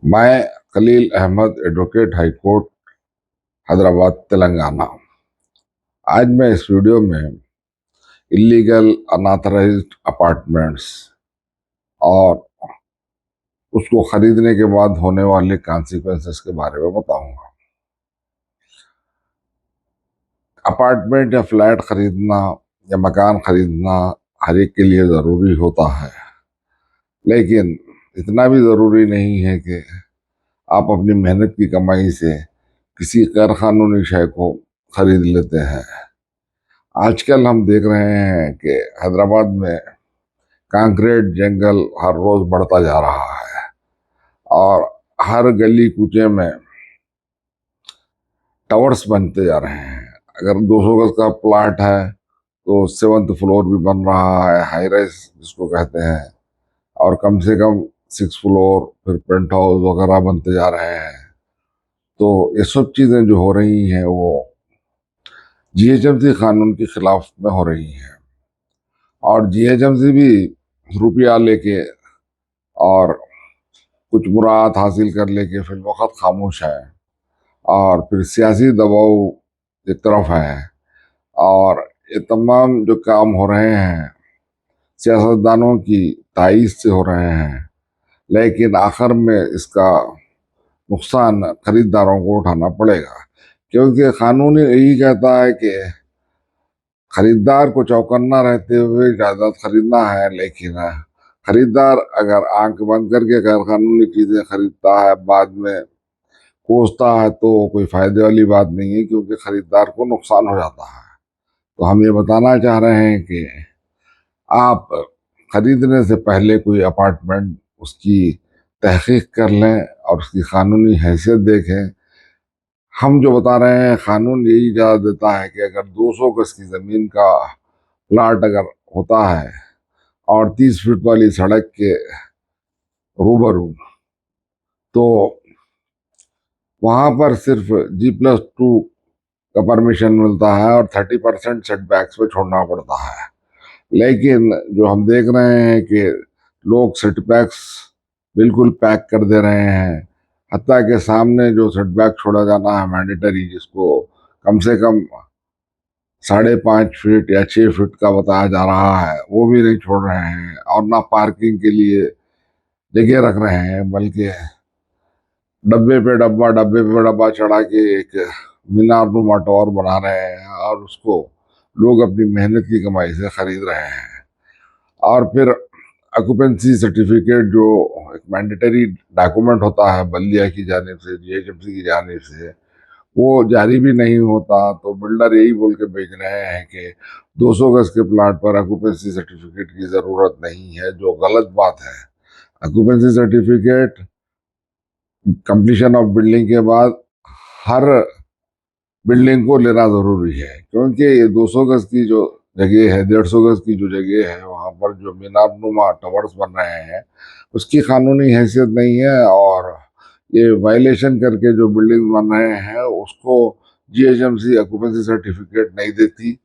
मैं Khalil Ahmad, advocate, high court, Hyderabad, Telangana. आज मैं इस वीडियो में इलीगल अनऑथराइज्ड अपार्टमेंट्स और उसको खरीदने के बाद होने वाले कॉन्सिक्वेंसेस के बारे में बताऊंगा। अपार्टमेंट या फ्लैट खरीदना या मकान खरीदना हर एक के लिए ज़रूरी होता है, लेकिन इतना भी ज़रूरी नहीं है कि आप अपनी मेहनत की कमाई से किसी गैर कानूनी शय को खरीद लेते हैं। आजकल हम देख रहे हैं कि हैदराबाद में कंक्रीट जंगल हर रोज बढ़ता जा रहा है और हर गली कूचे में टावर्स बनते जा रहे हैं। अगर 200 गज का प्लाट है तो 7th फ्लोर भी बन रहा है, हाई राइज जिसको कहते हैं, और कम से कम 6 फ्लोर, फिर पेंट हाउस वगैरह बनते जा रहे हैं। तो ये सब चीजें जो हो रही हैं वो जीएचएमसी कानून के खिलाफ में हो रही हैं, और जीएचएमसी भी रुपया लेके और कुछ मुराद हासिल कर लेके फिर वक्त खामोश है, और फिर सियासी दबाव एक तरफ है, और ये तमाम जो काम हो रहे हैं सियासतदानों की ताईद से हो रहे हैं, लेकिन आखिर में इसका नुकसान खरीदारों को उठाना पड़ेगा, क्योंकि कानून यही कहता है कि खरीदार को चौकन्ना रहते हुए जायदाद खरीदना है। लेकिन खरीदार अगर आंख बंद करके गैर कानूनी चीजें खरीदता है, बाद में कोसता है, तो कोई फायदे वाली बात नहीं है, क्योंकि खरीदार को नुकसान हो जाता है। तो हम ये बताना चाह रहे हैं कि आप खरीदने से पहले कोई अपार्टमेंट उसकी तहकीक कर लें और उसकी कानूनी हैसियत देखें। हम जो बता रहे हैं कानून यही इजाज़त देता है कि अगर 200 गज की जमीन का प्लाट अगर होता है और 30 फीट वाली सड़क के रूबरू, तो वहां पर सिर्फ G+2 का परमिशन मिलता है और 30% सेटबैक्स पे छोड़ना पड़ता है। लेकिन जो हम देख रहे हैं कि लोग सेटबैक्स बिल्कुल पैक कर दे रहे हैं, हत्ता के सामने जो सेटबैक छोड़ा जाना है मैंडेटरी, जिसको कम से कम 5.5 फीट या 6 फीट का बताया जा रहा है, वो भी नहीं छोड़ रहे हैं, और ना पार्किंग के लिए जगह रख रहे हैं, बल्कि डब्बे पे डब्बा चढ़ा के एक मीनार नुमा टावर बना रहे हैं, और उसको लोग अपनी मेहनत की कमाई से खरीद रहे हैं। और फिर ऑक्यूपेंसी सर्टिफिकेट, जो एक मैंडेटरी डॉक्यूमेंट होता है बल्दिया की जानिब से, जीएचएमसी की जानिब से, वो जारी भी नहीं होता। तो बिल्डर यही बोल के बेच रहे हैं कि 200 गज के प्लाट पर ऑक्यूपेंसी सर्टिफिकेट की जरूरत नहीं है, जो गलत बात है। Occupancy certificate completion of building के बाद हर बिल्डिंग को लेना जरूरी है, क्योंकि ये 200 गज की जो जगह है, 150 गज की जो जगह है, वहां पर जो मीनार नुमा टावर्स बन रहे हैं उसकी कानूनी हैसियत नहीं है, और ये वायलेशन करके जो बिल्डिंग बन रहे हैं उसको जीएचएमसी ऑक्यूपेंसी सर्टिफिकेट नहीं देती,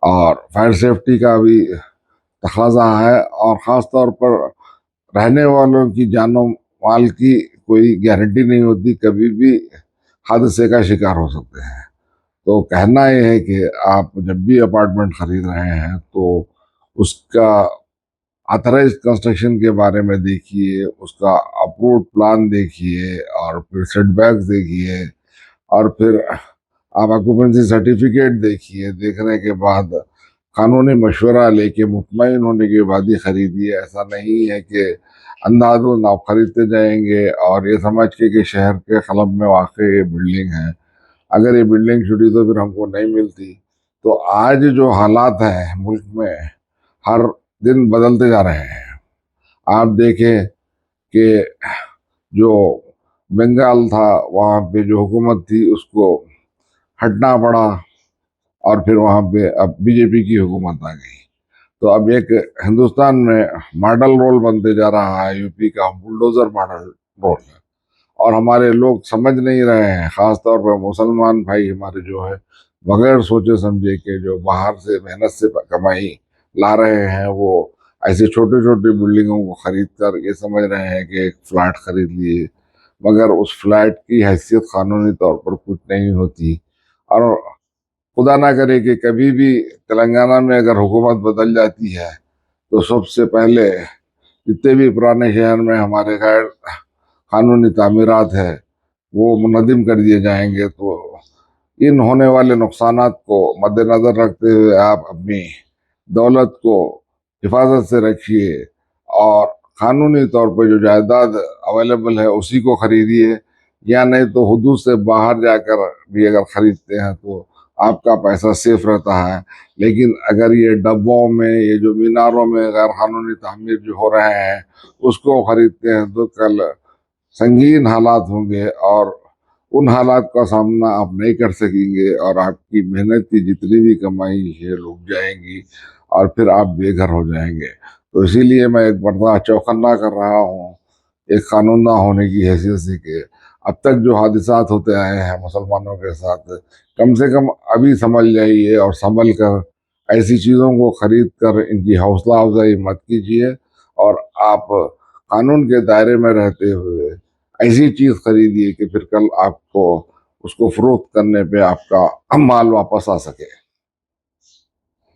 और फायर सेफ्टी का भी तकाजा है, और ख़ास तौर पर रहने वालों की जानो माल की कोई गारंटी नहीं होती, कभी भी हादसे का शिकार हो सकते हैं। तो कहना यह है कि आप जब भी अपार्टमेंट खरीद रहे हैं तो उसका ऑथराइज्ड कंस्ट्रक्शन के बारे में देखिए, उसका अप्रूव्ड प्लान देखिए, और फिर सेटबैक्स देखिए, और फिर आप ऑक्यूपेंसी सर्टिफिकेट देखिए। देखने के बाद कानूनी मशवरा लेके मुतमईन होने के बाद ही खरीदिए। ऐसा नहीं है कि अंधाधुंध आप खरीदते जाएंगे और ये समझ के कि शहर के क्लब में वाकई ये बिल्डिंग है, अगर ये बिल्डिंग छुटी तो फिर हमको नहीं मिलती। तो आज जो हालात हैं मुल्क में, हर दिन बदलते जा रहे हैं। आप देखें कि जो बंगाल था, वहाँ पे जो हुकूमत थी उसको हटना पड़ा, और फिर वहाँ पे अब बीजेपी की हुकूमत आ गई। तो अब एक हिंदुस्तान में मॉडल रोल बनते जा रहा है यूपी का, बुलडोजर मॉडल रोल, और हमारे लोग समझ नहीं रहे हैं। खास तौर पर मुसलमान भाई हमारे जो है, बगैर सोचे समझे के जो बाहर से मेहनत से कमाई ला रहे हैं, वो ऐसे छोटे छोटे बिल्डिंगों को खरीद कर ये समझ रहे हैं कि एक फ्लैट खरीद लिए, मगर उस फ्लैट की हैसियत कानूनी तौर पर कुछ नहीं होती। और खुदा ना करे कि कभी भी तेलंगाना में अगर हुकूमत बदल जाती है तो सबसे पहले जितने भी पुराने शहर में हमारे गैर कानूनी तामीरात है वो मुनहदिम कर दिए जाएंगे। तो इन होने वाले नुकसानात को मद्देनजर रखते हुए आप अपनी दौलत को हिफाजत से रखिए और कानूनी तौर पर जो जायदाद अवेलेबल है उसी को खरीदिए, या नहीं तो हुदूद से बाहर जाकर भी अगर खरीदते हैं तो आपका पैसा सेफ रहता है। लेकिन अगर ये डब्बों में, ये जो मीनारों में गैर कानूनी तामीर जो हो रहे हैं उसको खरीदते हैं तो कल संगीन हालात होंगे और उन हालात का सामना आप नहीं कर सकेंगे और आपकी मेहनत की जितनी भी कमाई है रुक जाएंगी और फिर आप बेघर हो जाएंगे। तो इसीलिए मैं एक बड़ा चौकन्ना कर रहा हूँ एक कानून ना होने की हैसियत से कि अब तक जो हादिसात होते आए हैं मुसलमानों के साथ, कम से कम अभी समझ जाइए और संभल कर ऐसी चीज़ों को खरीद कर इनकी हौसला अफजाई मत कीजिए। और आप कानून के दायरे में रहते हुए ऐसी चीज़ खरीदिए कि फिर कल आपको उसको फरोख्त करने पे आपका माल वापस आ सके।